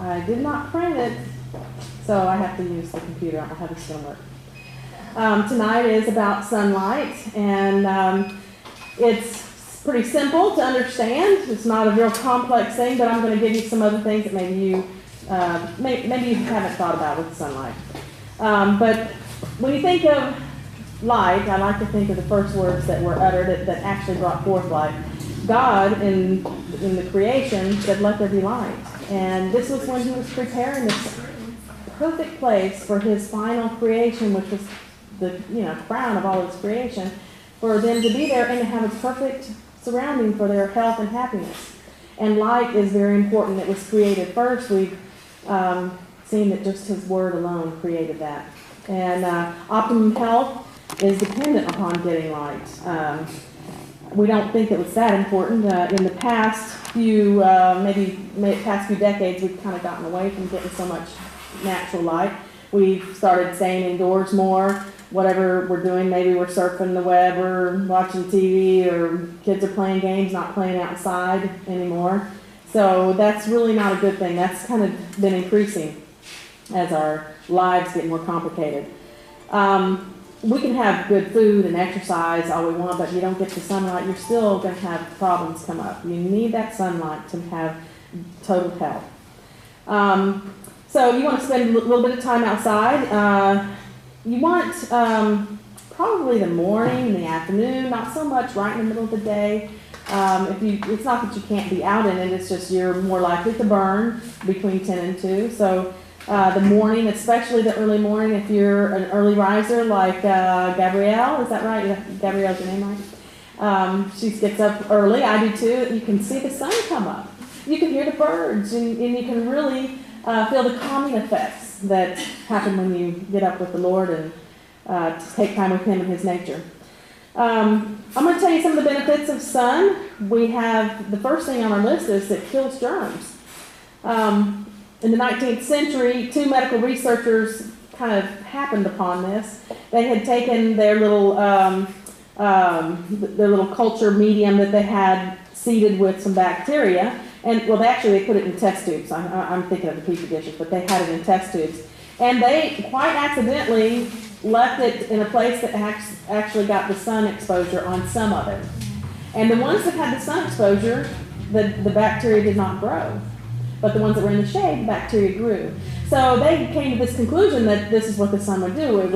I did not print it, so I have to use the computer. I don't know how this is going to work. Tonight is about sunlight, and it's pretty simple to understand. It's not a real complex thing, but I'm going to give you some other things that maybe you haven't thought about with sunlight. But when you think of light, I like to think of the first words that were uttered that actually brought forth light. God, in the creation, said, "Let there be light." And this was when he was preparing this perfect place for his final creation, which was the crown of all his creation, for them to be there and to have a perfect surrounding for their health and happiness. And light is very important. It was created first. We've seen that just his word alone created that. And optimum health is dependent upon getting light. We don't think it was that important. In the past few decades, we've kind of gotten away from getting so much natural light. We've started staying indoors more. Whatever we're doing, maybe we're surfing the web or watching TV, or kids are playing games, not playing outside anymore. So that's really not a good thing. That's kind of been increasing as our lives get more complicated. We can have good food and exercise all we want, but if you don't get the sunlight, you're still going to have problems come up. You need that sunlight to have total health. So you want to spend a little bit of time outside. You want probably the morning and the afternoon, not so much right in the middle of the day. It's not that you can't be out in it, it's just you're more likely to burn between 10 and 2. So the morning, especially the early morning, if you're an early riser like Gabrielle, is that right? Gabrielle's your name, right? She gets up early, I do too. You can see the sun come up. You can hear the birds, and you can really feel the calming effects that happen when you get up with the Lord and take time with him and his nature. I'm going to tell you some of the benefits of sun. We have, the first thing on our list is it kills germs. In the 19th century, two medical researchers kind of happened upon this. They had taken their little culture medium that they had seeded with some bacteria, and they put it in test tubes. I'm thinking of the petri dishes, but they had it in test tubes, and they quite accidentally left it in a place that actually got the sun exposure on some of it. And the ones that had the sun exposure, the bacteria did not grow. But the ones that were in the shade, the bacteria grew. So they came to this conclusion that this is what the sun would do. It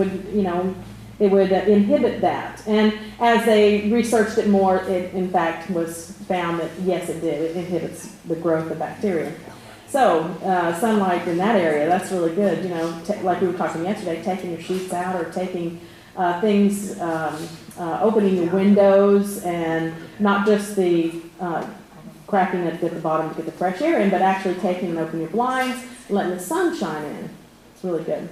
would inhibit that. And as they researched it more, it in fact was found that yes, it did. It inhibits the growth of bacteria. So sunlight in that area, that's really good. Like we were talking yesterday, taking your sheets out or taking things, opening your windows, and not just the cracking it at the bottom to get the fresh air in, but actually taking and opening your blinds, letting the sun shine in. It's really good.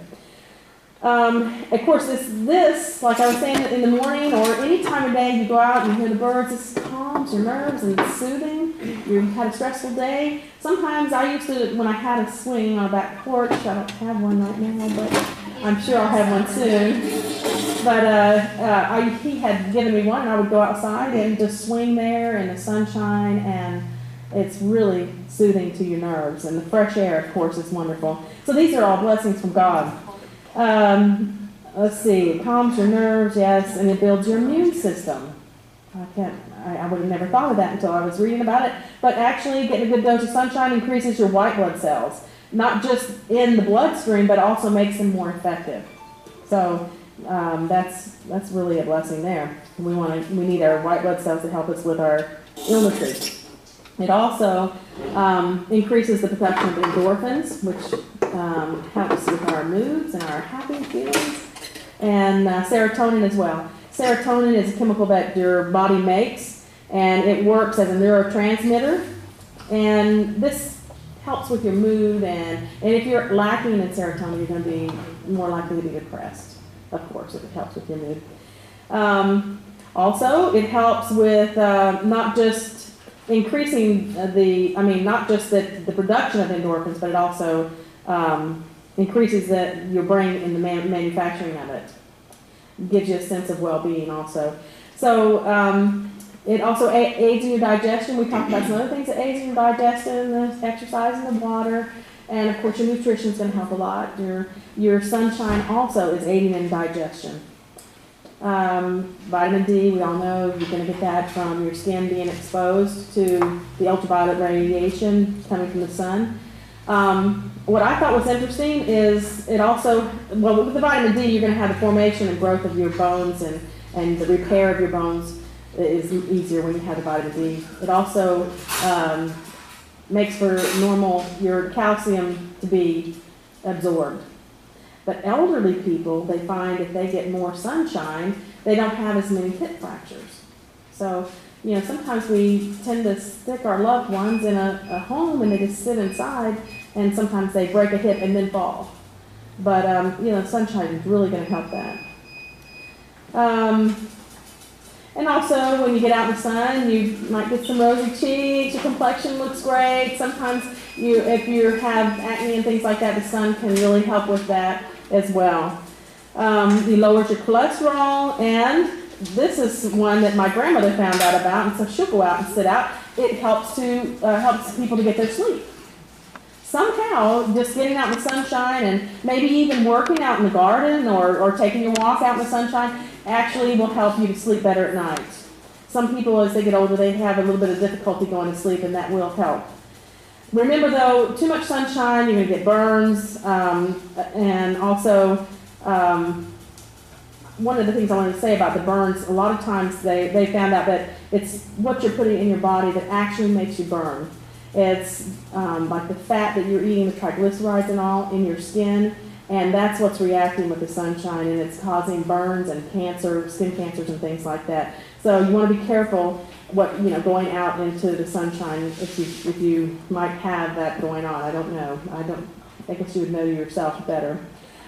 Of course, this, like I was saying, in the morning or any time of day you go out and you hear the birds, this calms your nerves and it's soothing. You've had a stressful day. Sometimes I used to, when I had a swing on a back porch, I don't have one right now, but I'm sure I'll have one soon. But he had given me one, and I would go outside and just swing there in the sunshine, and it's really soothing to your nerves. And the fresh air, of course, is wonderful. So these are all blessings from God. Let's see, it calms your nerves, yes, and it builds your immune system. I would have never thought of that until I was reading about it. But actually, getting a good dose of sunshine increases your white blood cells, not just in the bloodstream, but also makes them more effective. So that's really a blessing there. We need our white blood cells to help us with our illnesses. It also increases the production of endorphins, which helps with our moods and our happy feelings, and serotonin as well. Serotonin is a chemical that your body makes, and it works as a neurotransmitter, and this helps with your mood, and if you're lacking in serotonin, you're going to be more likely to be depressed, of course, if it helps with your mood. Also, it helps with not just increasing not just the production of endorphins, but it also increases your brain in the manufacturing of it. Gives you a sense of well-being also. So It also aids in your digestion. We talked about some other things that aids in your digestion, the exercise and the water. And of course, your nutrition is going to help a lot. Your sunshine also is aiding in digestion. Vitamin D, we all know you're going to get that from your skin being exposed to the ultraviolet radiation coming from the sun. What I thought was interesting is it also, well, with the vitamin D, you're going to have the formation and growth of your bones, and the repair of your bones is easier when you have the vitamin D. It also makes for your calcium to be absorbed. But elderly people, they find if they get more sunshine, they don't have as many hip fractures. So, sometimes we tend to stick our loved ones in a home and they just sit inside, and sometimes they break a hip and then fall. But, sunshine is really going to help that. And also, when you get out in the sun, you might get some rosy cheeks, your complexion looks great. Sometimes if you have acne and things like that, the sun can really help with that as well. You lowers your cholesterol, and this is one that my grandmother found out about, and so she'll go out and sit out. It helps people to get their sleep. Somehow, just getting out in the sunshine and maybe even working out in the garden or taking a walk out in the sunshine actually will help you to sleep better at night. Some people, as they get older, they have a little bit of difficulty going to sleep, and that will help. Remember, though, too much sunshine, you're going to get burns, and also one of the things I wanted to say about the burns, a lot of times they found out that it's what you're putting in your body that actually makes you burn. It's like the fat that you're eating, the triglycerides and all in your skin, and that's what's reacting with the sunshine, and it's causing burns and cancer, skin cancers and things like that. So you want to be careful going out into the sunshine if you might have that going on. I don't know. I guess you would know yourself better.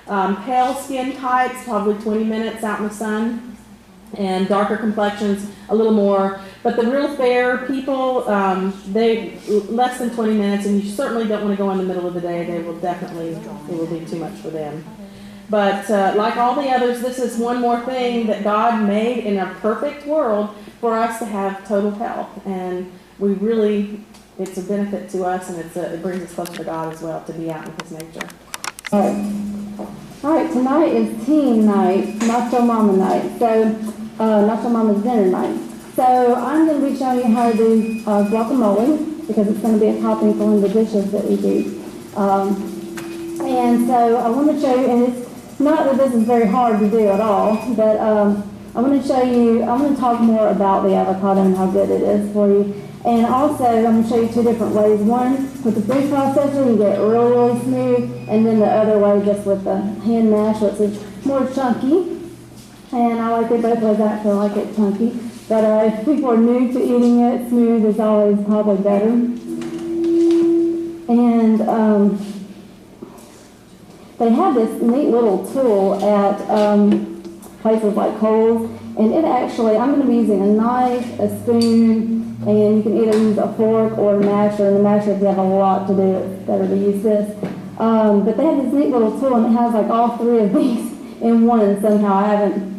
Pale skin types, probably 20 minutes out in the sun, and darker complexions a little more. But the real fair people, they less than 20 minutes, and you certainly don't want to go in the middle of the day. It will be too much for them. But like all the others, this is one more thing that God made in a perfect world for us to have total health. And it's a benefit to us, and it brings us closer to God as well to be out in His nature. All right, tonight is team night, Nacho Mama night. So, Nacho Mama's dinner night. So I'm going to be showing you how to do guacamole, because it's going to be a topping for one of the dishes that we do. And so I want to show you, and it's not that this is very hard to do at all, but I'm going to talk more about the avocado and how good it is for you. And also, I'm going to show you two different ways. One, with the food processor, you get it really, really smooth, and then the other way, just with the hand mash, which is more chunky. And I like it both ways. Actually, I like it chunky. But if people are new to eating it, smooth is always probably better. And they have this neat little tool at places like Kohl's. And it actually, I'm going to be using a knife, a spoon, and you can either use a fork or a masher. And the masher, if you have a lot to do, it's better to use this. But they have this neat little tool, and it has like all three of these in one somehow. I haven't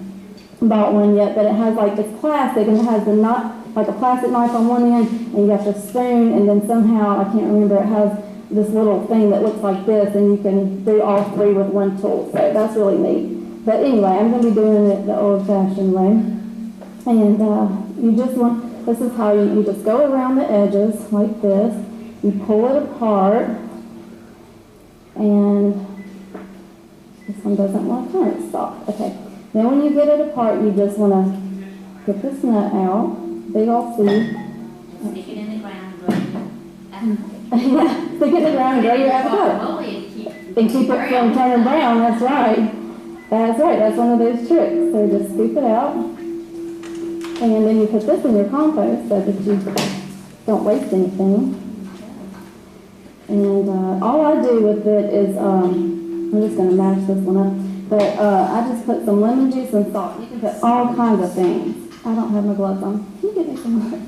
bought one yet, but it has like this plastic, and it has like a plastic knife on one end, and you got the spoon, and then somehow, I can't remember, it has this little thing that looks like this, and you can do all three with one tool. So that's really neat. But anyway, I'm going to be doing it the old-fashioned way. And this is how you just go around the edges like this. You pull it apart, and this one doesn't want to turn, it's soft. Okay. Then when you get it apart, you just want to get this nut out, big old seed. Stick it in the ground and grow your yeah, stick it in the ground and grow your avocado. And keep it from turning brown, that's right. That's right, that's one of those tricks. So just scoop it out, and then you put this in your compost so that you don't waste anything. And all I do with it is, I'm just going to mash this one up, but I just put some lemon juice and salt. You can put all kinds of things. I don't have my gloves on. Can you get me some more?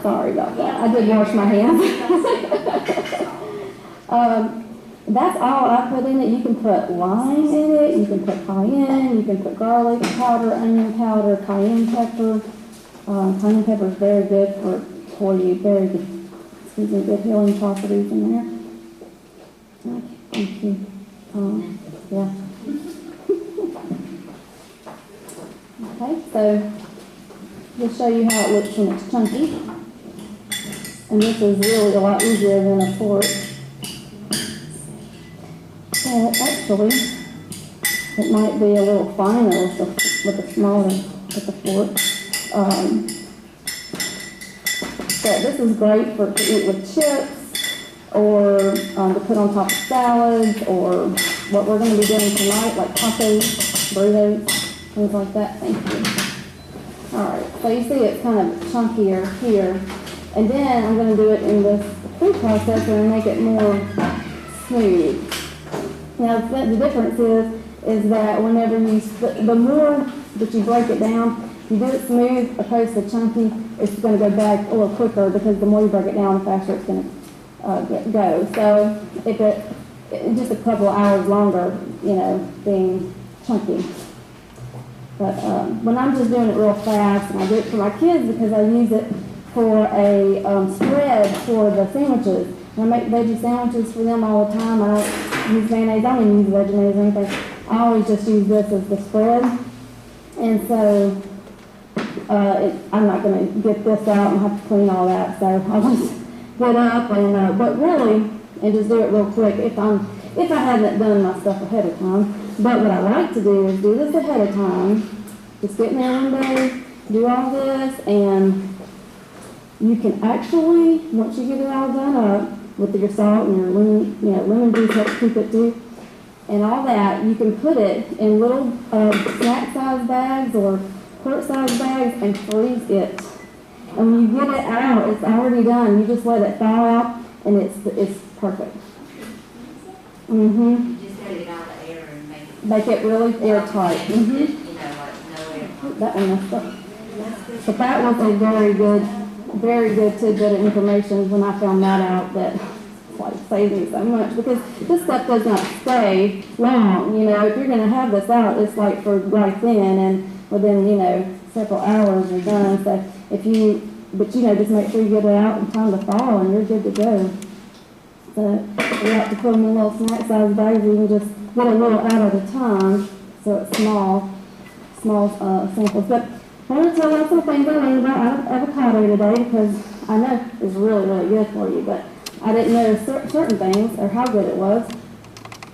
Sorry about that. I did wash my hands. That's all I put in it. You can put lime in it, you can put cayenne, you can put garlic powder, onion powder, cayenne pepper, Cayenne pepper is very good for you, very good. Excuse me, good healing properties in there. Okay, thank you. Yeah. Okay, so we'll show you how it looks when it's chunky. And this is really a lot easier than a fork. And actually, it might be a little finer with a smaller, with the fork. But this is great to eat with chips, or to put on top of salads, or what we're going to be doing tonight, like tacos, burritos, things like that. Thank you. All right, so you see it's kind of chunkier here. And then I'm going to do it in this food processor and make it more smooth. Now the difference is that whenever the more that you break it down, you do it smooth opposed to chunky, it's going to go back a little quicker because the more you break it down, the faster it's going to go. So if it just a couple of hours longer, being chunky. But when I'm just doing it real fast, and I do it for my kids because I use it for a spread for the sandwiches. I make veggie sandwiches for them all the time. I don't use mayonnaise. I don't even use veggie mayonnaise or anything. I always just use this as the spread. And so I'm not going to get this out and have to clean all that. So I'll just get up and, but really, and just do it real quick if I hadn't done my stuff ahead of time. But what I like to do is do this ahead of time. Just get in there one day, do all this, and you can actually, once you get it all done up with your salt and your lemon juice helps keep it too, and all that, you can put it in little snack size bags or quart size bags and freeze it. And when you get it out, it's already done. You just let it thaw out, and it's perfect. You just gotta get all the air and Make it really airtight. like no air. That one messed up. But that was a very good tidbit of information when I found that out. That saved me so much, because this stuff does not stay long. If you're going to have this out, it's like for right then, and within several hours you're done. So just make sure you get it out in time to thaw, and you're good to go. So you have to put them in little snack size bags. You can just get a little out at a time, so it's small samples. But I want to tell you some things I learned about avocado today, because I know it's really, really good for you, but I didn't know certain things or how good it was.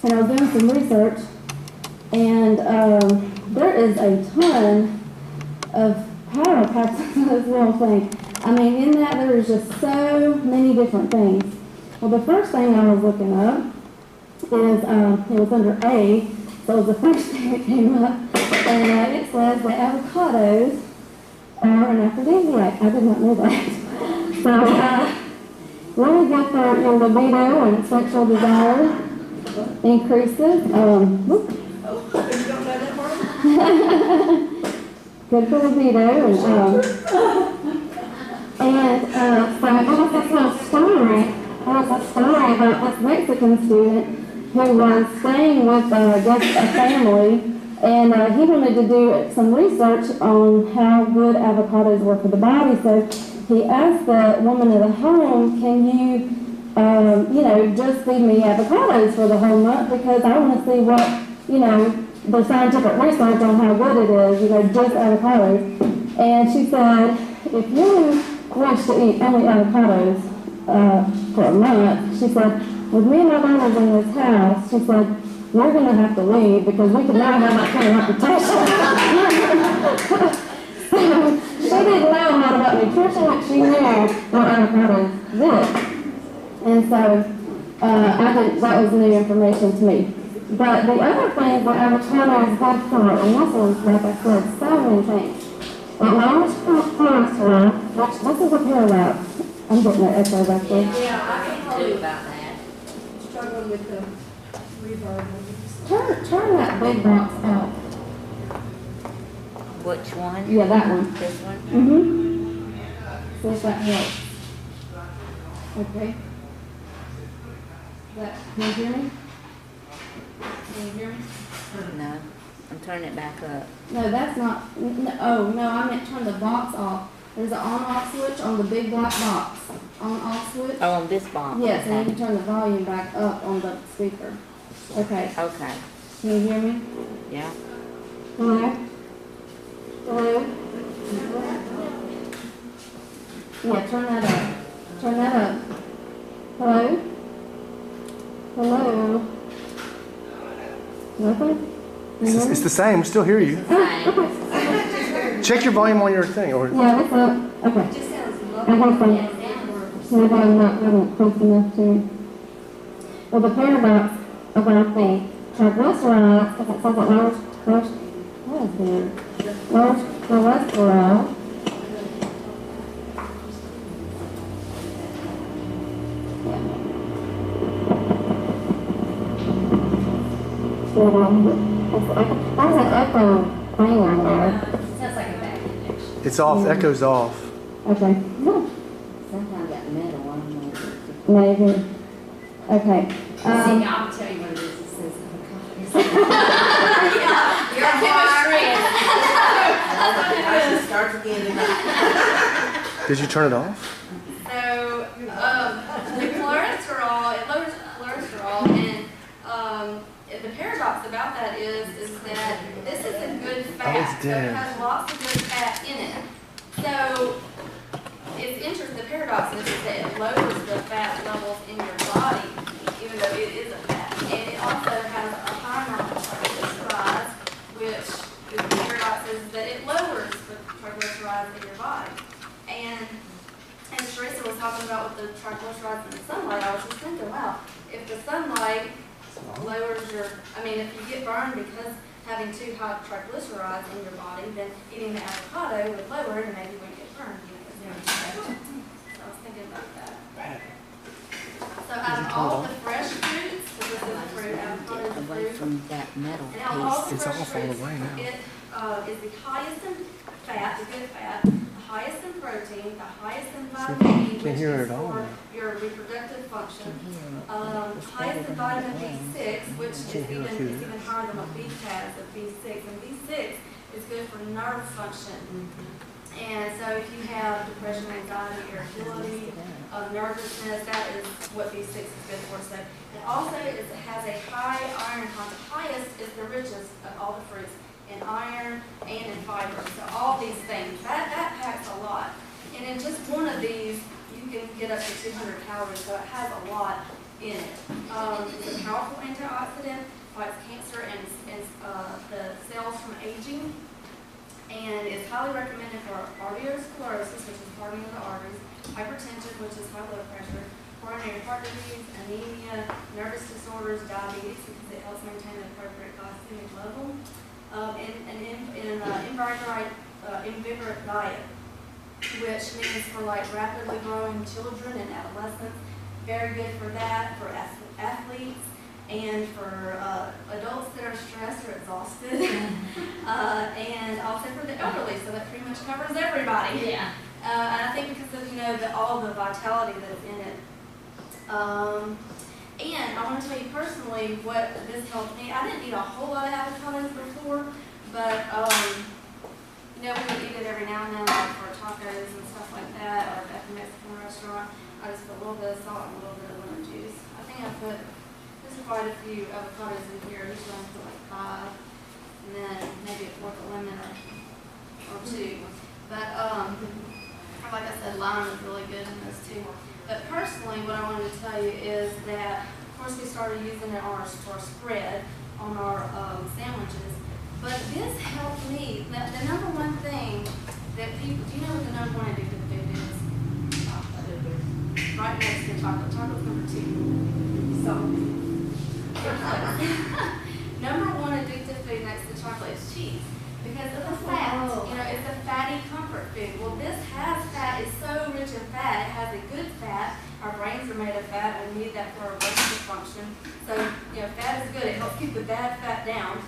And I was doing some research, and there is a ton of power packed in this little thing. I mean, in that there is just so many different things. Well, the first thing I was looking up is, it was under A, so it was the first thing that came up, and it says that avocados are an aphrodisiac. I did not know that. So, really good for your libido and sexual desire increases. Good for libido, and so there was this little story. There was a story about this Mexican student who was staying with a family, and he wanted to do some research on how good avocados were for the body. So he asked the woman of the home, "Can you, just feed me avocados for the whole month, because I want to see what, the scientific research on how good it is, just avocados." And she said, "If you wish to eat only avocados for a month," she said, "with me and my daughters in this house," she said, "we're going to have to leave, because we could not have that kind of reputation." So she didn't know a lot about nutrition, but she knew what avocados did. And so that was new information to me. But the other thing that avocado is good for, and this is, like I said, so many things. It lowers cholesterol, which this is a parallel. I'm getting an echo back there. Yeah, I can too about that. Struggling with the reverb. Turn that big box out. Which one? Yeah, that one. This one? Mm-hmm. See if that helps. Okay. Can you hear me? Can you hear me? No, I'm turning it back up. No, that's not. No, oh, no, I meant turn the box off. There's an on-off switch on the big black box. On-off switch. Oh, on this box? Yes, and you Okay. can turn the volume back up on the speaker. Okay, Okay, can you hear me? yeah. Hello? Hello? Yeah, turn that up. Turn that up. Hello? Hello? Nothing? It's the same. We still hear you. Fine. Check your volume on your thing. Or Yeah, what's up? Okay. It just sounds I low. hope I'm, maybe I'm not really close enough to. Well, the paradox about the triglycerides, because it says that what is there? Low cholesterol. There's an echo thing on there. Sounds like a back injection. it's off. Echo's off. Okay. Sometimes that metal, I don't know. Maybe. Okay. See, I'll tell you what it is. It says You're I should start again tonight. Did you turn it off? So, the cholesterol, it lowers cholesterol, and the paradox about that is that this is a good fat. it's So it dead. has lots of good fat in it. So, it's interesting, the paradox is that it lowers the fat levels in your body, even though it is a fat. And it also has a high amount of triglycerides, which the paradox is that it lowers the triglycerides in your body. And Teresa was talking about with the triglycerides in the sunlight, I was just thinking, wow, if the sunlight lowers if you get burned because having too high triglycerides in your body, then eating the avocado would lower it and maybe you wouldn't get burned. So I was thinking about that. So out of all the fresh fruits, because this is a fruit, avocado is a Away fruit, from that metal and out of all the piece. It's fresh off all the fruits, way now. it is the highest in fat, the good fat, the highest in protein, the highest in vitamin D, Can't which hear it is at all for now. your reproductive function. It's Highest in vitamin B6, which is Can't hear even, it through is this. even higher than what B has of B6. And B6 is good for nerve function. And so if you have depression, anxiety, irritability, nervousness, that is what B6 is good for. So it also has a high iron content. Highest is the richest of all the fruits in iron and in fiber. So all these things, that packs a lot. And in just one of these, you can get up to 200 calories, so it has a lot in it. It's a powerful antioxidant, fights cancer and the cells from aging, and is highly recommended for arteriosclerosis, which is hardening of the arteries, hypertension, which is high blood pressure, coronary heart disease, anemia, nervous disorders, diabetes, because it helps maintain the appropriate glycemic level, invigorate diet, which means for like rapidly growing children and adolescents, very good for that, for athletes, and for adults that are stressed or exhausted, and also for the elderly, so that pretty much covers everybody. Yeah. And I think because of, all the vitality that's in it. And I want to tell you personally what this helped me. I didn't eat a whole lot of avocados before, but we would eat it every now and then, like for tacos and stuff like that, or at the Mexican restaurant. I just put a little bit of salt and a little bit of lemon juice. I think there's quite a few avocados in here. Usually I put like 5, and then maybe a fourth of lemon or 2. But like I said, lime is really good in this too. But personally, what I wanted to tell you is that, of course, we started using it on our spread on our sandwiches. But this helped me. The number one thing that people, do you know what the number one addictive food is? Chocolate. Right next to chocolate. Chocolate's number 2. So, number one addictive food next to chocolate is cheese. Because of the fat. It's a fatty comfort food. Well, this has fat. It's so rich in fat. It has a good fat. Our brains are made of fat, and we need that for our brain to function. So, fat is good. It helps keep the bad fat down.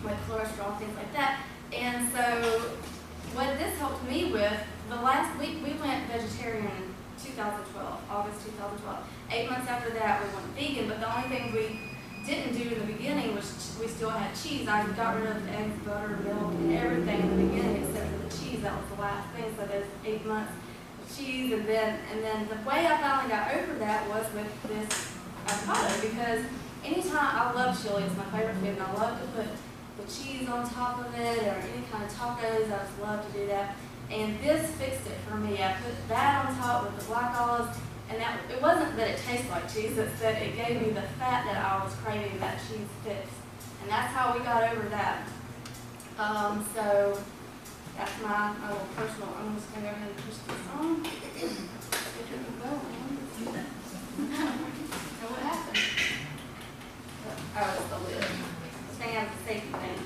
Like cholesterol, things like that. And so what this helped me with, the last week we went vegetarian in 2012, August 2012. 8 months after that we went vegan, but the only thing we didn't do in the beginning was we still had cheese. I got rid of eggs, butter, milk, and everything in the beginning except for the cheese. That was the last thing. So there's 8 months of cheese, and then the way I finally got over that was with this avocado, because anytime I love chili, it's my favorite food, and I love to put the cheese on top of it or any kind of tacos. I just love to do that. And this fixed it for me. I put that on top with the black olives, and that it wasn't that it tastes like cheese, it's that it gave me the fat that I was craving, that cheese fix. And that's how we got over that. So that's my little personal. I'm just gonna go ahead and push this on. Get it going. So what happened? Oh, it's the lid. This thing has a safety thing.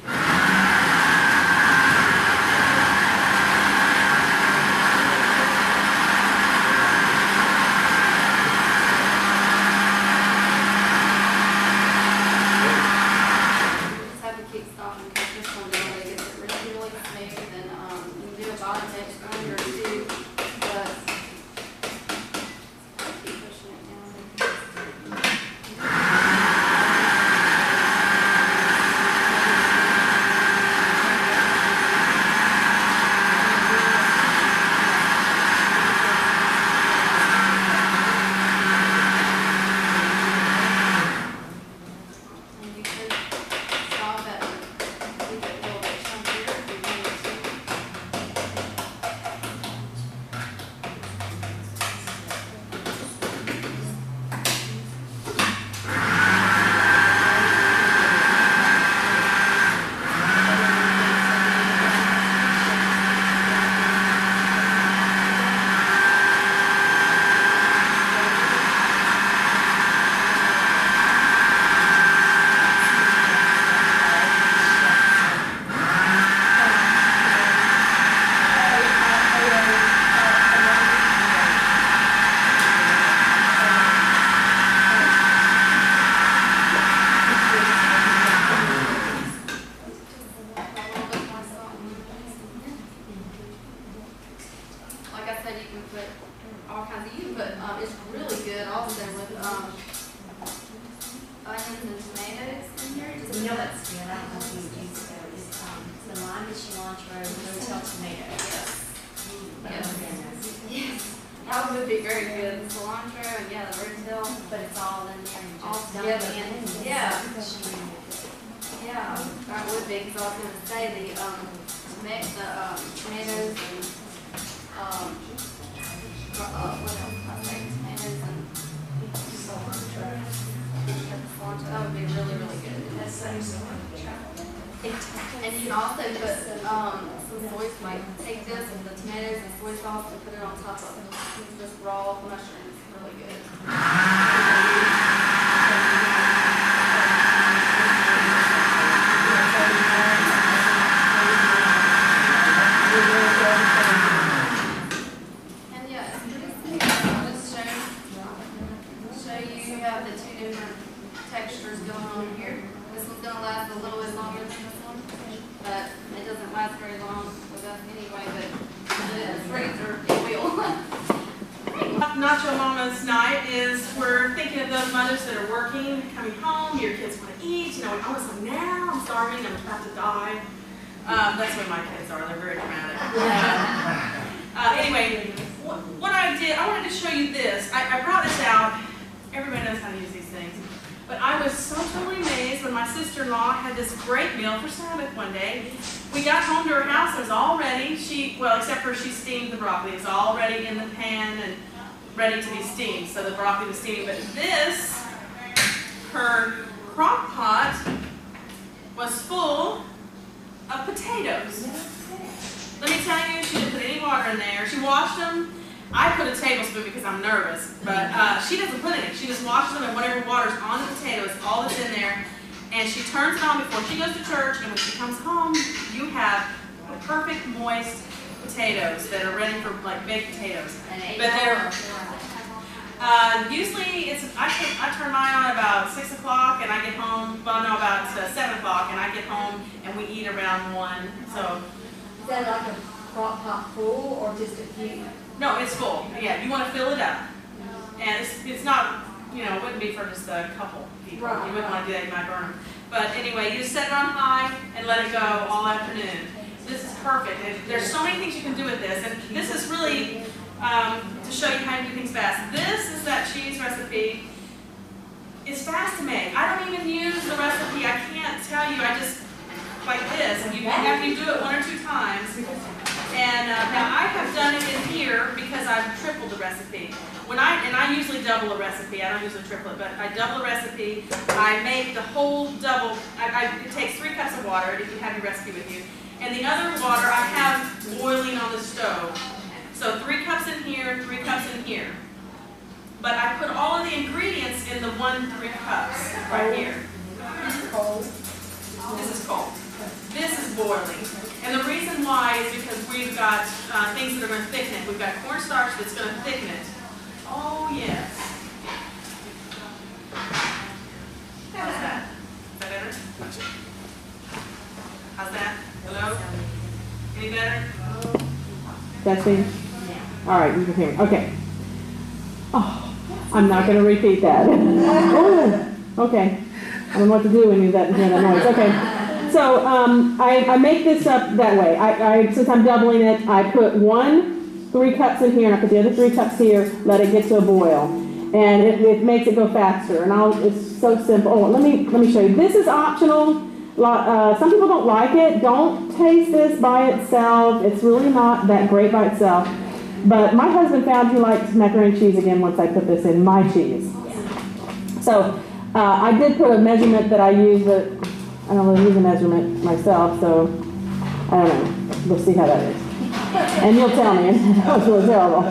That would be very good. The cilantro and yeah, the Lucedale, But it's all in there and all just together. dumped in. Yeah, yeah, that would be, because I was gonna say the tomatoes and what else? I say tomatoes and cilantro. That would be really, really good. And you can also put some soy, like take this and the tomatoes and soy sauce and put it on top of just raw mushrooms. Really good. And yeah, it's pretty simple. I'll just show you have the two different textures going on here. This one's gonna last a little bit longer than this one, but it doesn't last very long with us anyway, but the freezer, it will. Nacho Mama's night is we're thinking of those mothers that are working, coming home, your kids want to eat, you know, I was like, now I'm starving, I'm about to die. That's what my kids are, they're very dramatic. Anyway, what I did, I wanted to show you this. I brought this out, everybody knows how to use these things, but I was so totally amazed when my sister-in-law had this great meal for Sabbath one day. We got home to her house, it was all ready. Well, except for she steamed the broccoli. It was all ready in the pan and ready to be steamed. So the broccoli was steaming. But this, her crock pot was full of potatoes. Let me tell you, she didn't put any water in there. She washed them. I put a tablespoon because I'm nervous, but she doesn't put any. She just washes them, and whatever water's on the potato is all that's in there. And she turns it on before she goes to church, and when she comes home, you have perfect moist potatoes that are ready for like baked potatoes. But they're usually I turn mine on about 6 o'clock, and I get home. Well, no, about 7 o'clock, and I get home, and we eat around 1. So. Is that like a crock pot full or just a few? No, it's full. Yeah, you want to fill it up, and it's not you know, it wouldn't be for just a couple people. Right, You wouldn't want to do that, you might burn them. But anyway, you just set it on high and let it go all afternoon. This is perfect. There's so many things you can do with this, and this is really to show you how to do things fast. This is that cheese recipe. It's fast to make. I don't even use the recipe. I can't tell you. I just like this, and you have to do it 1 or 2 times. And now I have done it in here because I've tripled the recipe. I usually double a recipe. I don't usually triple it, but I double a recipe. I make the whole double. It takes 3 cups of water if you have your recipe with you. And the other water I have boiling on the stove. So 3 cups in here, 3 cups in here. But I put all of the ingredients in the 3 cups right here. This is cold. This is boiling. And the reason why is because we've got things that are going to thicken it. We've got cornstarch that's going to thicken it. Oh, yes. How's that? Is that better? How's that? Hello? Any better? Testing? All right, you can hear me. Okay. Oh, I'm not going to repeat that. Oh, okay. I don't know what to do when you hear that noise. Okay. So I make this up that way. Since I'm doubling it, I put 3 cups in here, and I put the other 3 cups here, let it get to a boil. And it makes it go faster. And it's so simple. Oh, let me show you. This is optional. Some people don't like it. Don't taste this by itself. It's really not that great by itself. But my husband found he liked macaroni and cheese again once I put this in my cheese. So I did put a measurement that I use, but I don't really use a measurement myself, so I don't know. We'll see how that is. And you'll tell me. That was really terrible.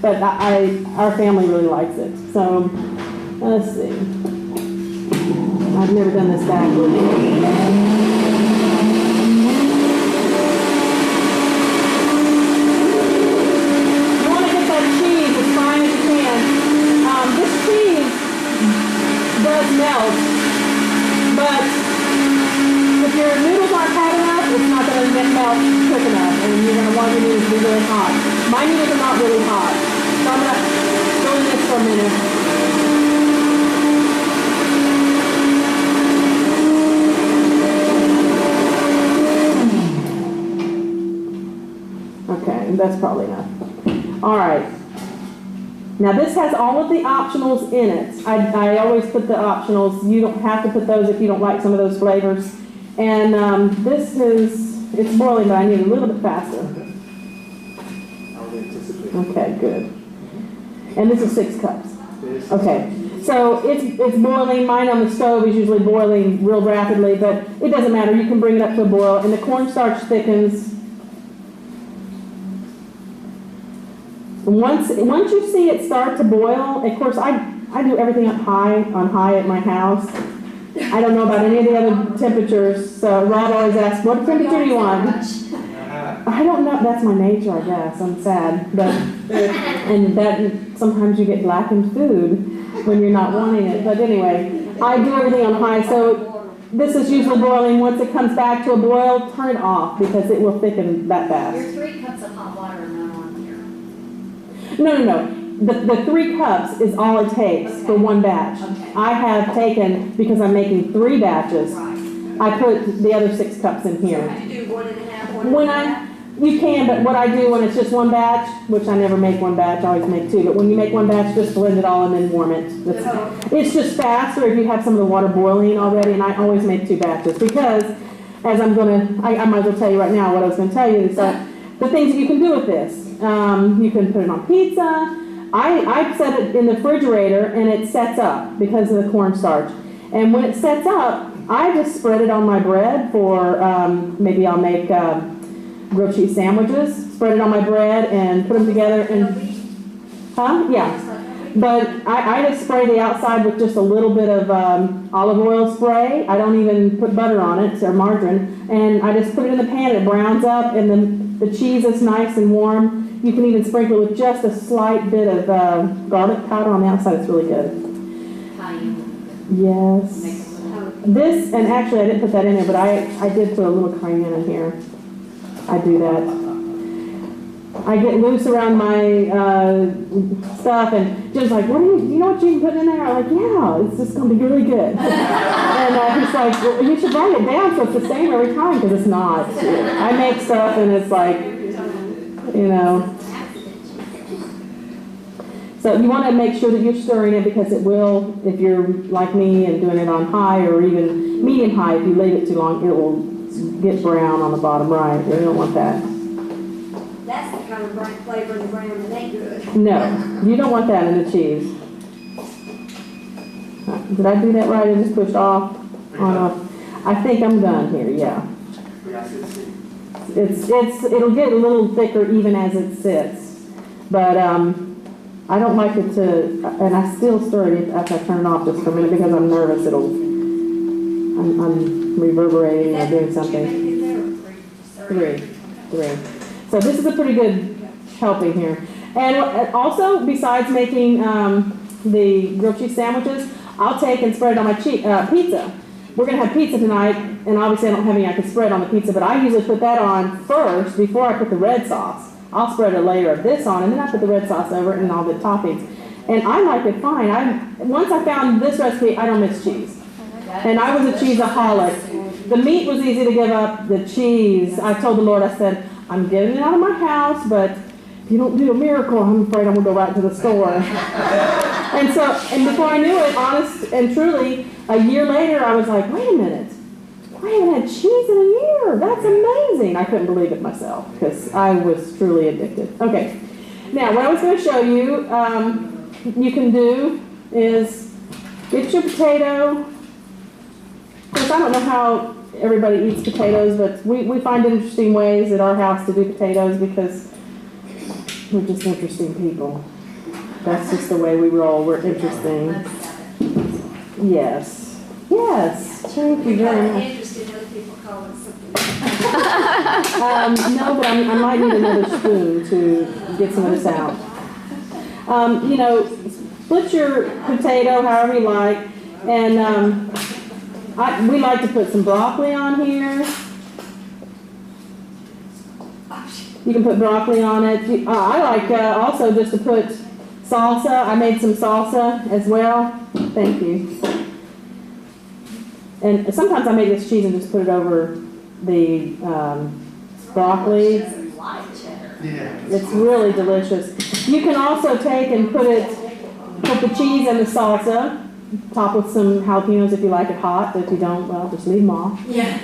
But our family really likes it. So let's see. I've never done this backwards. Melt, but if your noodles aren't hot enough, it's not going to melt quick enough, and you're going to want your noodles to be really hot. My noodles are not really hot, so I'm going to go in this for a minute. Okay, that's probably enough. All right. Now this has all of the optionals in it. I always put the optionals. You don't have to put those if you don't like some of those flavors. And it's boiling, but I need a little bit faster. Okay, good. And this is 6 cups. Okay, so it's boiling. Mine on the stove is usually boiling real rapidly, but it doesn't matter. You can bring it up to a boil, and the cornstarch thickens. Once you see it start to boil, of course I do everything on high at my house. I don't know about any of the other temperatures, so Rob always asks, what temperature do you want? I don't know, that's my nature, I guess. I'm sad, and that sometimes you get blackened food when you're not wanting it. But anyway, I do everything on high, so this is usually boiling. Once it comes back to a boil, turn it off because it will thicken that fast. Your 3 cups of hot water are not on here. No. The 3 cups is all it takes for one batch. Okay. I have taken, because I'm making 3 batches, I put the other 6 cups in here. So you do 1.5, You can, but what I do when it's just one batch, which I never make one batch, I always make 2, but when you make one batch, just blend it all and then warm it. It's just faster if you have some of the water boiling already, and I always make 2 batches because, as I might as well tell you right now what I was going to tell you is that the things that you can do with this. You can put it on pizza. I set it in the refrigerator and it sets up because of the cornstarch. And when it sets up, I just spread it on my bread for, maybe I'll make grilled cheese sandwiches, spread it on my bread and put them together and, yeah. But I just spray the outside with just a little bit of olive oil spray. I don't even put butter on it or margarine. And I just put it in the pan, it browns up, and then the cheese is nice and warm. You can even sprinkle it with just a slight bit of garlic powder on the outside. It's really good. Yes. This, and actually I didn't put that in there, but I did put a little cayenne in here. I do that. I get loose around my stuff, and Jim's like, do you know what you can put in there? I'm like, yeah, it's just gonna be really good. And he's like, well, you should write it down so it's the same every time, because it's not. I make stuff and it's like, you know. So you want to make sure that you're stirring it, because it will, if you're like me and doing it on high or even medium high, if you leave it too long, it will get brown on the bottom right. You don't want that. That's the kind of flavor in the brown that ain't good. No, you don't want that in the cheese. Did I do that right? I just pushed off, on off. I think I'm done here, yeah. It'll get a little thicker even as it sits. But I don't like it to, and I still stir it after I turn it off just for a minute because I'm nervous I'm reverberating or doing something. Three. So this is a pretty good helping here. And also, besides making the grilled cheese sandwiches, I'll take and spread it on my pizza. We're going to have pizza tonight, and obviously I don't have any I can spread on the pizza, but I usually put that on first before I put the red sauce. I'll spread a layer of this on, and then I put the red sauce over it and all the toppings. And I like it fine. Once I found this recipe, I don't miss cheese. And I was a cheeseaholic. The meat was easy to give up. The cheese, I told the Lord, I said, I'm getting it out of my house, but if you don't do a miracle, I'm afraid I'm going to go right to the store. And before I knew it, honest and truly, a year later, I was like, wait a minute. I haven't had cheese in a year. That's amazing. I couldn't believe it myself because I was truly addicted. Okay. Now, what I was going to show you, you can do is get your potato. Of course, I don't know how everybody eats potatoes, but we find interesting ways at our house to do potatoes because we're just interesting people. That's just the way we roll. We're interesting. Yes. Yes. Thank you very much. No, but I might need another spoon to get some of this out. You know, split your potato however you like, and we like to put some broccoli on here. You can put broccoli on it. I like also just to put salsa. I made some salsa as well. Thank you. And sometimes I make this cheese and just put it over the broccoli. It's really delicious. You can also take and put the cheese and the salsa, top with some jalapenos if you like it hot. If you don't, well, just leave them off. Yeah.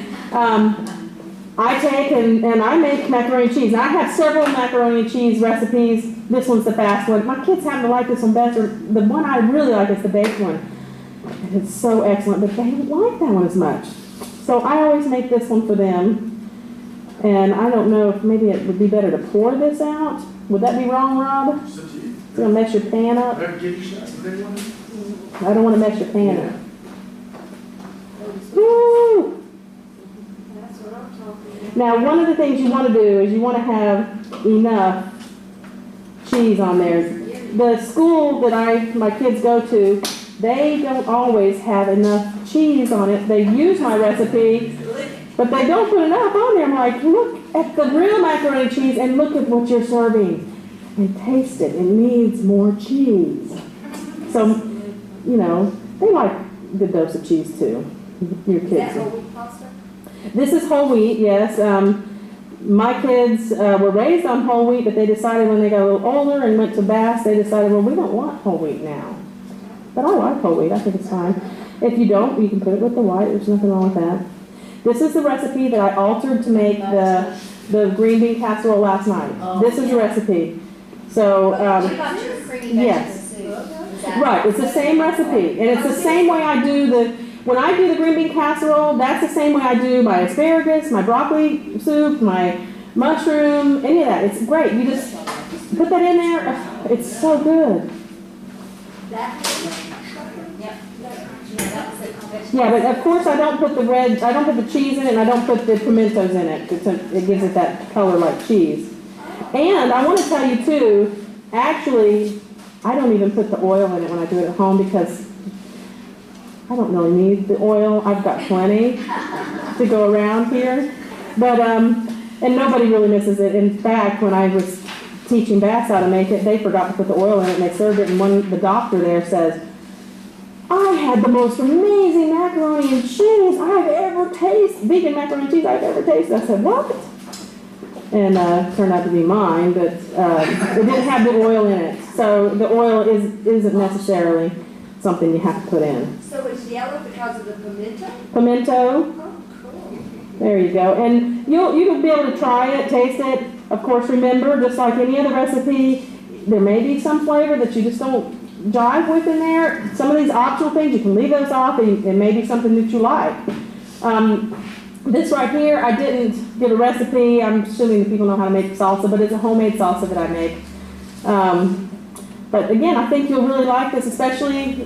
I take and I make macaroni and cheese. And I have several macaroni and cheese recipes. This one's the fast one. My kids happen to like this one better. The one I really like is the baked one. It's so excellent, but they don't like that one as much. So I always make this one for them. And I don't know if maybe it would be better to pour this out. Would that be wrong, Rob? It's going to mess your pan up. I don't want to mess your pan up. Woo! Now, one of the things you want to do is you want to have enough cheese on there. The school that my kids go to, they don't always have enough cheese on it. They use my recipe, but they don't put enough on there. I'm like, look at the real macaroni and cheese and look at what you're serving. And taste it. It needs more cheese. So, you know, they like a good dose of cheese too. Your kids. Is that whole wheat pasta? This is whole wheat, yes. My kids were raised on whole wheat, but they decided when they got a little older and went to Bass, they decided, well, we don't want whole wheat now. But I like whole wheat. I think it's fine. If you don't, you can put it with the white. There's nothing wrong with that. This is the recipe that I altered to make the green bean casserole last night. This is the recipe. So, yes. Right, it's the same recipe. And it's the same way I do when I do the green bean casserole, that's the same way I do my asparagus, my broccoli soup, my mushroom, any of that. It's great. You just put that in there. It's so good. Yeah, but of course I don't put the cheese in it, and I don't put the pimentos in it. It gives it that color like cheese. And I want to tell you too, actually, I don't even put the oil in it when I do it at home because I don't really need the oil. I've got plenty to go around here. But, and nobody really misses it. In fact, when I was teaching Bass how to make it, they forgot to put the oil in it and they served it, and the doctor there says, I had the most amazing macaroni and cheese I've ever tasted, vegan macaroni and cheese I've ever tasted. I said, what? And it turned out to be mine, but it didn't have the oil in it. So the oil isn't necessarily something you have to put in. So it's yellow because of the pimento? Pimento, Oh, cool. there you go. And you'll be able to try it, taste it. Of course, remember, just like any other recipe, there may be some flavor that you just don't jive with in there. Some of these optional things, you can leave those off, and it may be something that you like. This right here, I didn't get a recipe. I'm assuming that people know how to make salsa, but it's a homemade salsa that I make. But again, I think you'll really like this, especially,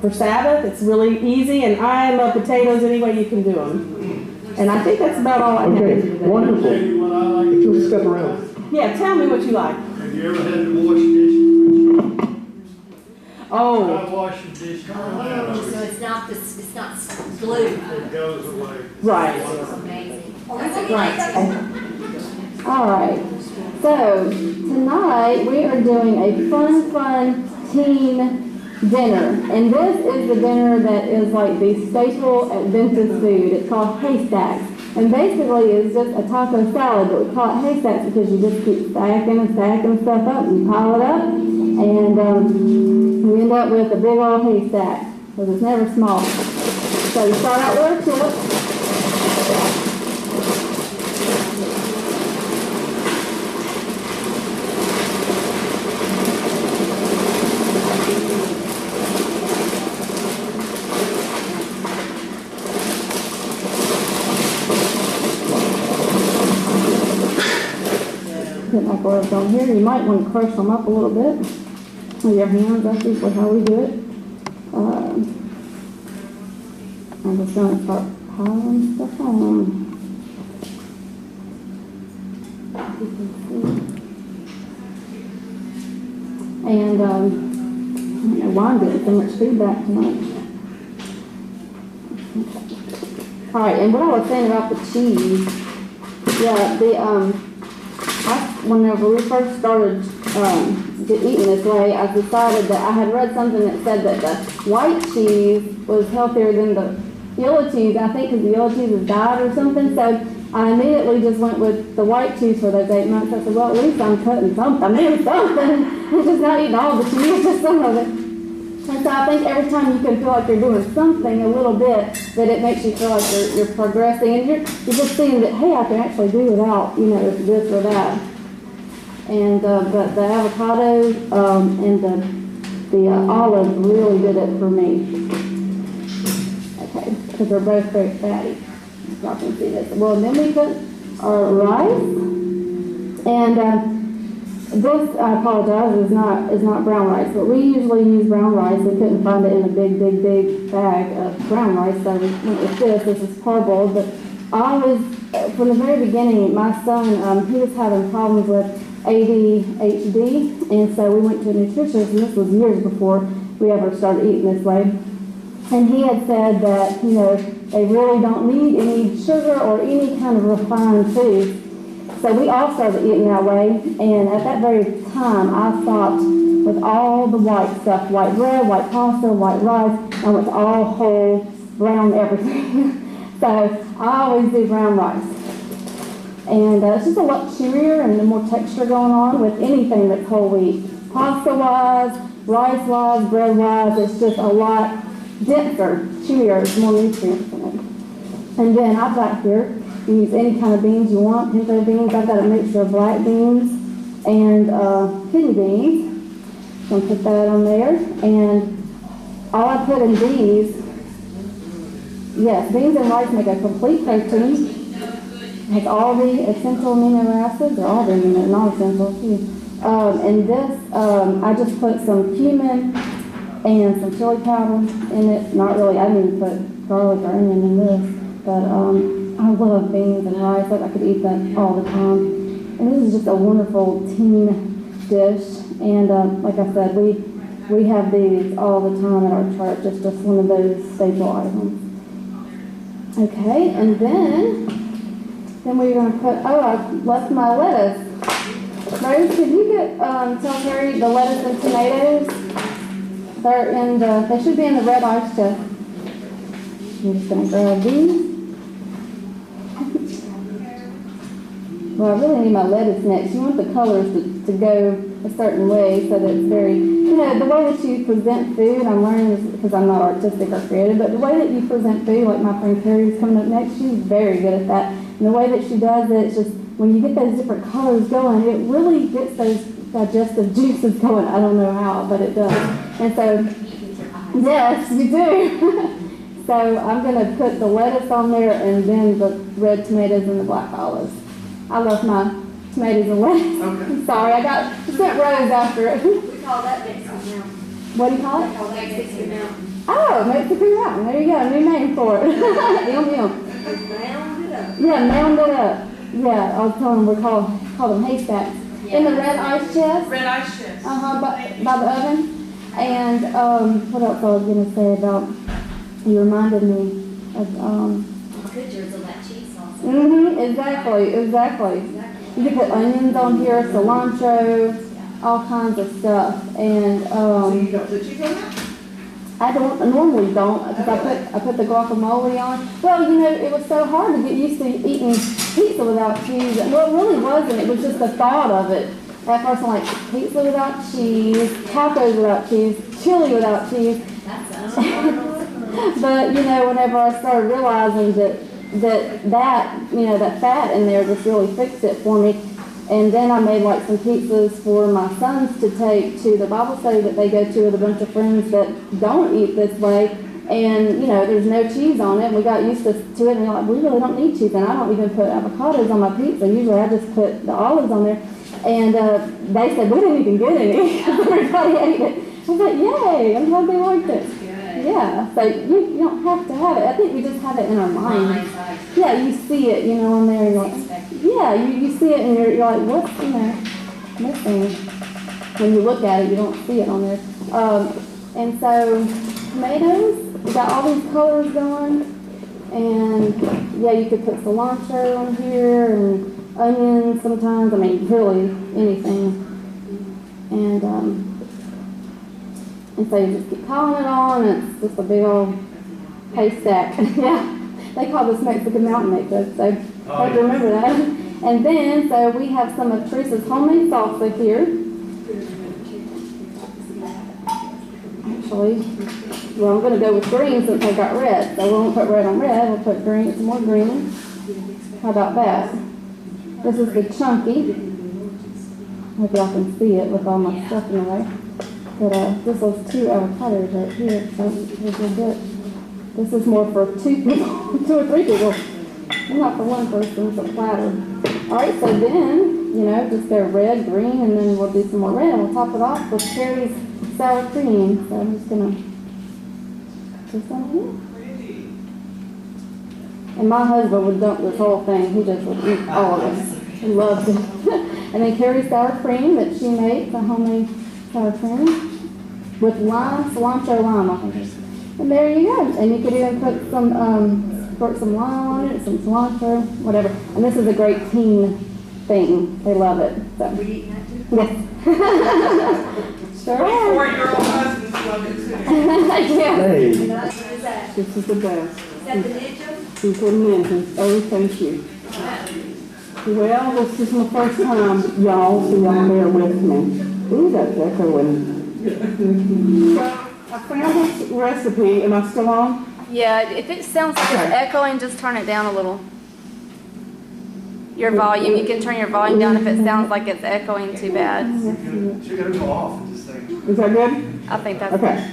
for Sabbath. It's really easy, and I love potatoes any way you can do them. And I think that's about all I have Okay, to do today. wonderful. Tell you what I like. If you'll step around. Yeah, tell me what you like. Have you ever had to wash dishes? Oh, I wash the dish. Oh, so it's not glue. It goes away. right. It's amazing. Right. All right. So tonight we are doing a fun teen dinner, and this is the dinner that is like the staple Adventist food. It's called haystacks, and basically it's just a taco salad, but we call it haystacks because you just keep stacking stuff up, and you pile it up, and we end up with a big old haystack because it's never small. So you start out with a tulip. Put my gloves on here. You might want to crush them up a little bit with your hands. That's usually how we do it. I'm just going to start piling stuff on. You can see. And I don't know why I'm getting so much feedback tonight. All right, and what I was saying about the cheese, whenever we first started eating this way, I decided that I had read something that said that the white cheese was healthier than the yellow cheese, I think because the yellow cheese has died or something. So I immediately just went with the white cheese for those 8 months. I said, well, at least I'm cutting something. I'm doing something. I'm just not eating all the cheese, just some of it. And so I think every time you can feel like you're doing something a little bit, that it makes you feel like you're progressing, and you're just seeing that, hey, I can actually do without, this or that. And but the avocados and the olives really did it for me. Okay, because they're both very fatty. Y'all can see this. Well, then we put our rice, and this, I apologize, is not brown rice, but we usually use brown rice. We couldn't find it in a big bag of brown rice, so we went with this. This is parboiled, but I always, from the very beginning, my son, he was having problems with ADHD, and so we went to a nutritionist, and this was years before we ever started eating this way. And he had said that, they really don't need any sugar or any kind of refined food. So we all started eating that way, and at that very time, I stopped with all the white stuff, white bread, white pasta, white rice, and with all whole brown everything. So I always do brown rice. And it's just a lot chewier and more texture going on with anything that's whole wheat. Pasta-wise, rice-wise, bread-wise, it's just a lot denser, chewier, more nutrients in it. And then I've got here, you use any kind of beans you want, pinto beans. I've got a mixture of black beans and kidney beans. I'm going to put that on there. And all I put in these, beans and rice make a complete protein. It has all the essential amino acids, or all the non-essential too. And this, I just put some cumin and some chili powder in it. Not really, I didn't even put garlic or onion in this, but I love beans and rice. I could eat that all the time. And this is just a wonderful teen dish. And like I said, we have these all the time at our church. It's just one of those staple items. Okay, and then we're going to put, I left my lettuce Rose, could you get, tell Terry the lettuce and tomatoes? They should be in the red ice chest. I'm just gonna grab these. Well, I really need my lettuce next. You want the colors to go a certain way so that it's very, you know, the way that you present food, I'm learning this because I'm not artistic or creative, but the way that you present food, like my friend Carrie's coming up next, she's very good at that. And the way that she does it, it's just, when you get those different colors going, it really gets those digestive juices going. I don't know how, but it does. And so, yes, you do. So I'm going to put the lettuce on there and then the red tomatoes and the black olives. I love my tomatoes and lettuce. Okay. I'm sorry, I sent Rose after it. We call that Mexican Mountain. What do you call it? We call that Mexican Mountain. Oh, Mexican Mountain. There you go, new name for it. Yum, yum. Mound it up. Yeah, mound it up. Yeah, I was telling them we call them haystacks. Yeah. In the red ice chest. Red ice chest. By the oven. And what else I was going to say about, you reminded me of, Pictures of that cheese sauce. Exactly. You can put onions on here, cilantro, all kinds of stuff. And, So you don't put cheese on that? I normally don't, because I put the guacamole on. Well, you know, it was so hard to get used to eating pizza without cheese. Well, it really wasn't. It was just the thought of it. At first, I'm like, pizza without cheese, tacos without cheese, chili without cheese. But, you know, whenever I started realizing that fat in there just really fixed it for me. And then I made like some pizzas for my sons to take to the Bible study that they go to with a bunch of friends that don't eat this way. And, you know, there's no cheese on it. And we got used to it, and we're like, we really don't need cheese. And I don't even put avocados on my pizza. Usually I just put the olives on there. And they said, we didn't even get any. Everybody ate it. I was like, yay, I'm glad they liked it. Yeah, so you don't have to have it. I think we just have it in our mind. Yeah, you see it, you know, on there. You're like, yeah, you see it and you're like, what's, you know, missing? When you look at it, you don't see it on there. And so tomatoes, we got all these colors going. And yeah, you could put cilantro on here and onions sometimes. I mean, really anything. And so you just keep piling it on, and it's just a big old haystack. Yeah, they call this Mexican Mountain mix, so have to remember that. And then, so we have some of Teresa's homemade salsa here. Actually, well, I'm going to go with green since I got red. So we won't put red on red, we'll put green, some more green. How about that? This is the chunky. Hope y'all can see it with all my stuff in the way. But this was 2 avocados right here, so here's a bit. This is more for 2 people, 2 or 3 people. Not for one person, it's a platter. Alright, so then, you know, just go red, green, and then we'll do some more red, and we'll top it off with Carrie's sour cream. So I'm just gonna put this on here. And my husband would dump this whole thing. He just would eat all of it. He loved it. And then Carrie's sour cream that she made, the homemade sour cream with lime, cilantro lime, I think. And there you go. And you could even put some lime on it, some cilantro, whatever. And this is a great teen thing. They love it. So. We eating that too? Yes. Sure. 4-year-old husbands love it too. Yeah. Hey, What is that? This is the best. Is that the ninja? These are ninjas. Oh, thank you. Well, this is my first time, y'all, so y'all bear with me. Ooh, that's echoing. So, I found this recipe. Am I still on? Yeah, if it sounds like it's echoing, just turn it down a little. Your volume, you can turn your volume down if it sounds like it's echoing too bad. she got to go off and just think. Is that good? I think that's Okay.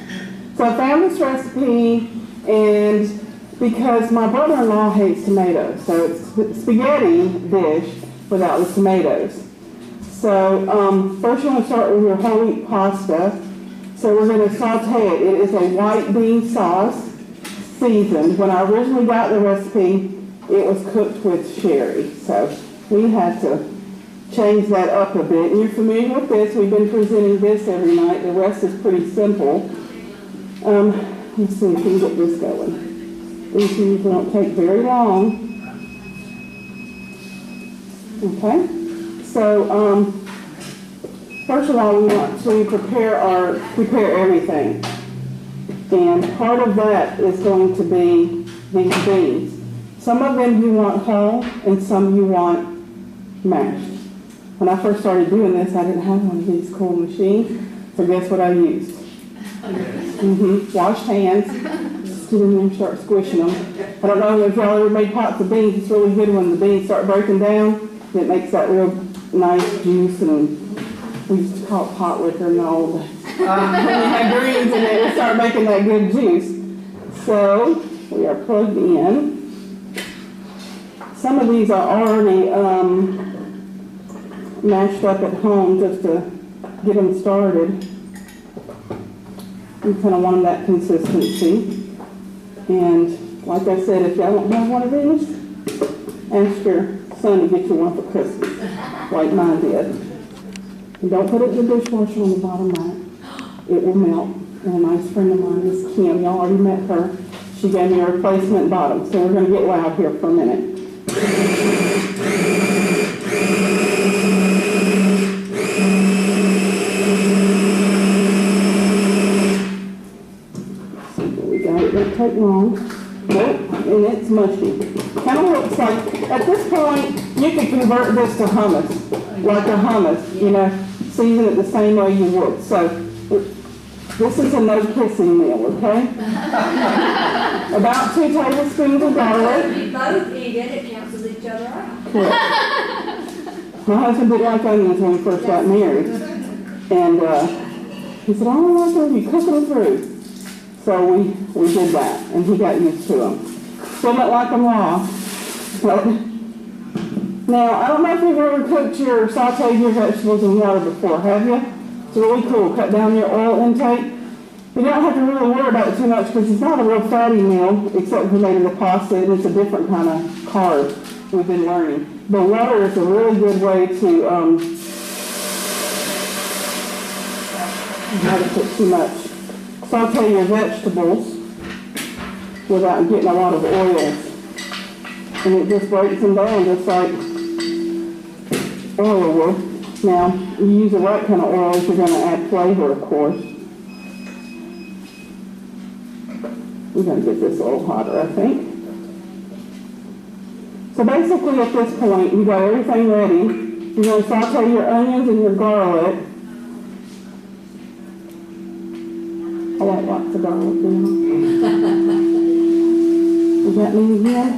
So I found this recipe, and because my brother-in-law hates tomatoes, so it's spaghetti dish without the tomatoes. So first you want to start with your whole wheat pasta. So we're going to saute it. It is a white bean sauce, seasoned. When I originally got the recipe, it was cooked with sherry. So we had to change that up a bit. And you're familiar with this. We've been presenting this every night. The rest is pretty simple. Let's see if we can get this going. These usually don't take very long. Okay. So first of all, we want to prepare everything. And part of that is going to be these beans. Some of them you want whole and some you want mashed. When I first started doing this, I didn't have one of these cool machines. So guess what I used? Washed hands. Just get in there and start squishing them. I don't know if y'all ever made pots of beans. It's really good when the beans start breaking down. It makes that real nice juice, and we used to call it pot liquor in the old days. When you had greens in it, we start making that good juice. So we are plugged in. Some of these are already mashed up at home just to get them started. You kind of want that consistency. And like I said, if y'all don't have one of these, ask your son to get you one for Christmas, like mine did. And don't put it in the dishwasher on the bottom right. It will melt. And a nice friend of mine is Kim. Y'all already met her. She gave me a replacement bottom. So we're going to get loud here for a minute. We got it. Don't take long. Nope. And it's mushy. Kind of looks like, at this point, you could convert this to hummus. Like a hummus, you know, season it the same way you would. So this is a no kissing meal, okay? About 2 tablespoons of garlic. If you both eat it, it cancels each other out. Correct. My husband didn't like onions when we first got married. And he said, I don't like them, you cook them through. So we did that, and he got used to them. Still don't like them raw. But now, I don't know if you've ever cooked your, sauteed your vegetables in water before, have you? It's really cool. Cut down your oil intake. You don't have to really worry about it too much because it's not a real fatty meal, except for maybe the pasta, and it's a different kind of carb we've been learning. But water is a really good way to, not to put too much, saute your vegetables without getting a lot of oils. And it just breaks them down just like oil will. Now, you use the right kind of oil if you're going to add flavor, of course. We're going to get this a little hotter, I think. So basically at this point, you got everything ready. You're going to saute your onions and your garlic. I like lots of garlic, you know. Is that me again?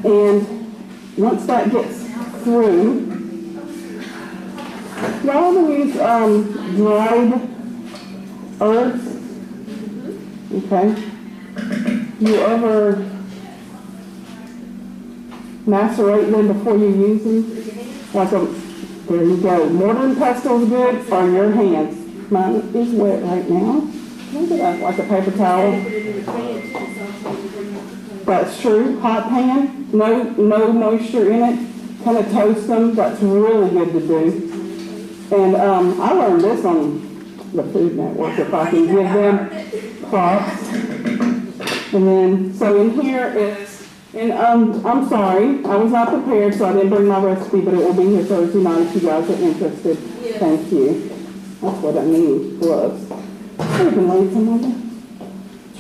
And once that gets through, y'all ever use dried herbs? Okay. You ever macerate them before you use them? Like there you go. Mortar and pestle is good, or your hands. Mine is wet right now. Look at that, like a paper towel. That's true. Hot pan, no moisture in it. Kind of toast them. That's really good to do. And I learned this on the Food Network, if I can give them props. And then, so in here is, and I'm sorry, I was not prepared, so I didn't bring my recipe, but it will be here Thursday night if you guys are interested. Yeah. Thank you. That's what I need, gloves. You can leave some of them.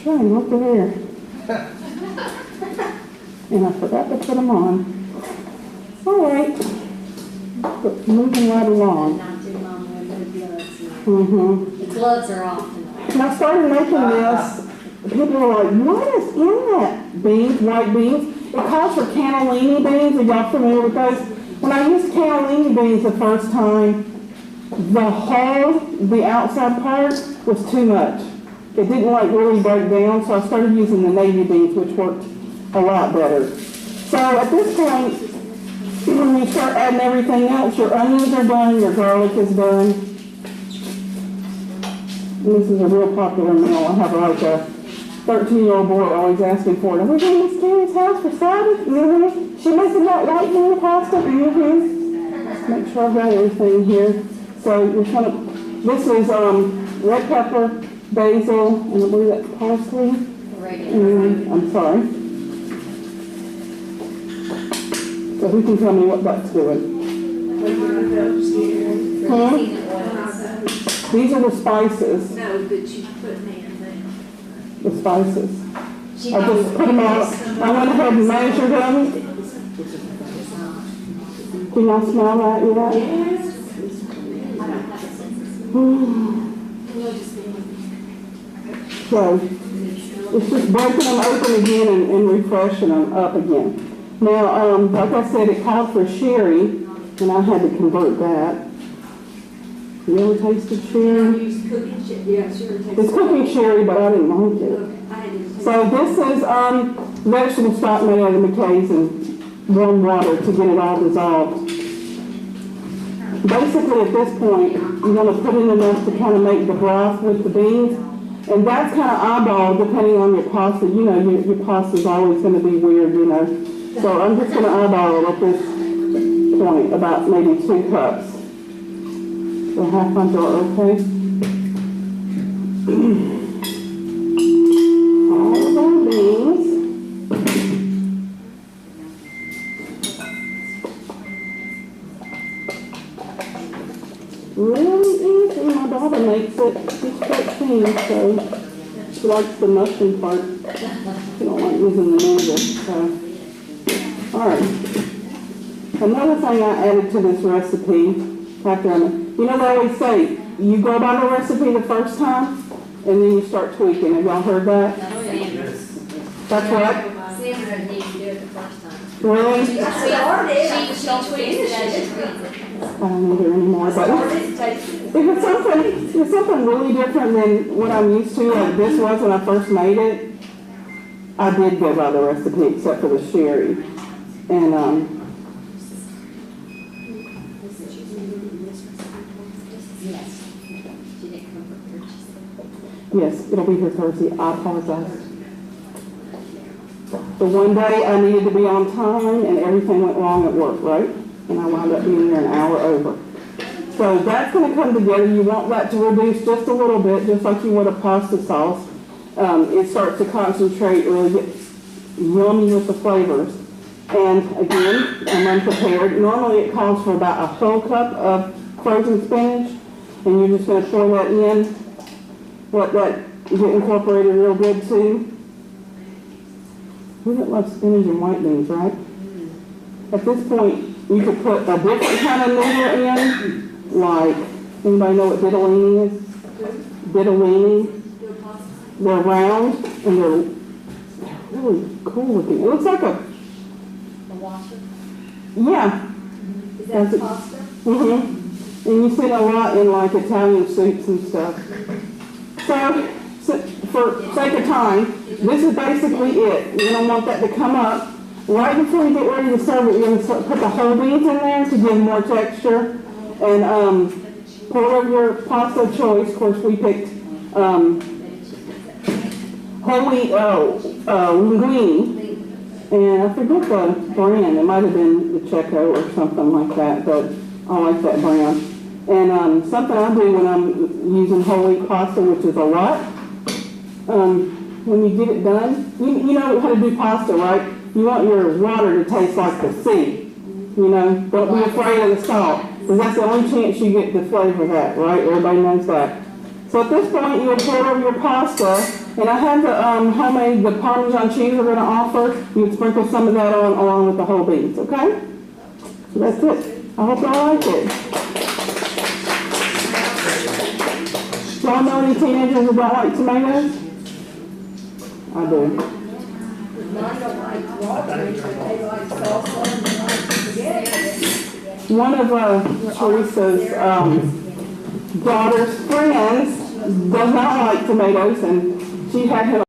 Try and look there. And I forgot to put them on. All right. But moving right along. Not too long with no gloves. Mm-hmm. The gloves are off tonight. When I started making this, people were like, what is in that? Beans, white beans. It calls for cannellini beans. Are y'all familiar with those? When I used cannellini beans the first time, the outside part was too much. It didn't like really break down, so I started using the navy beans, which worked a lot better. So at this point, when you start adding everything else, your onions are done, your garlic is done. And this is a real popular meal. I have like a 13-year-old boy always asking for it. Are we going to Miss Terry's house for Sabbath? Mm-hmm. She making that white bean pasta? Mm-hmm. Make sure I've got everything here. So you're kind of, this is red pepper, basil, and I believe that's parsley. I'm sorry. So who can tell me what that's doing? These are the spices, No, but you put me in there. the spices. I just put them out, I went ahead and measured them. Can y'all smell that yet? So, it's just breaking them open again and refreshing them up again. Now, like I said, it called for sherry, and I had to convert that. You ever tasted sherry? Yeah, sure. It's cooking sherry, but I didn't like it. So this is vegetable stock made out of McKay's and warm water to get it all dissolved. Basically, at this point, you're going to put in enough to kind of make the broth with the beans. And that's kind of eyeball depending on your pasta. You know, your pasta is always going to be weird, you know. So I'm just going to eyeball it at this point, about maybe 2 cups. So half my jar, okay? All of our beans. Really easy. My daughter makes it. She's 13, so she likes the mushroom part. She don't like using the vinegar. So, all right. Another thing I added to this recipe, after you know, they always say you go by the recipe the first time, and then you start tweaking. Have y'all heard that? That's what? Sandra didn't do it the first time. Really? She tweaks it as she reads it. I don't know there anymore, but if it's something really different than what I'm used to, like this was when I first made it, I did go by the recipe except for the sherry. And yes, it'll be here Thursday. I apologize. The one day I needed to be on time and everything went wrong at work, right? And I wound up being there an hour over. So that's going to come together. You want that to reduce just a little bit, just like you would a pasta sauce. It starts to concentrate, really get yummy with the flavors. And again, I'm unprepared. Normally it calls for about a whole cup of frozen spinach, and you're just going to throw that in. Let that get incorporated real good too. We don't love spinach and white beans, right? At this point, you could put a different kind of noodle in, like, anybody know what ditalini is? Ditalini. They're round and they're really cool looking. It looks like a washer? Yeah. Is that pasta? Mm-hmm. And you see it a lot in like Italian soups and stuff. So for sake of time, this is basically it. You're going to want that to come up. Right before you get ready to serve it, you're going to put the whole beans in there to give more texture. And pour over your pasta of choice. Of course, we picked whole wheat linguine. And I forget the brand. It might have been the Checo or something like that, but I like that brand. And something I do when I'm using whole wheat pasta, which is a lot, when you get it done, you know how to do pasta, right? You want your water to taste like the sea. You know, don't be afraid of the salt, because that's the only chance you get to flavor that, right? Everybody knows that. So at this point, you would pour over your pasta, and I have the homemade, the Parmesan cheese we're going to offer. You would sprinkle some of that on along with the whole beans, okay? So that's it. I hope y'all like it. Y'all know any teenagers who don't like tomatoes? I do. Mine don't like water, but they like salsa and they like spaghetti. One of Teresa's daughter's friends does not like tomatoes, and she had him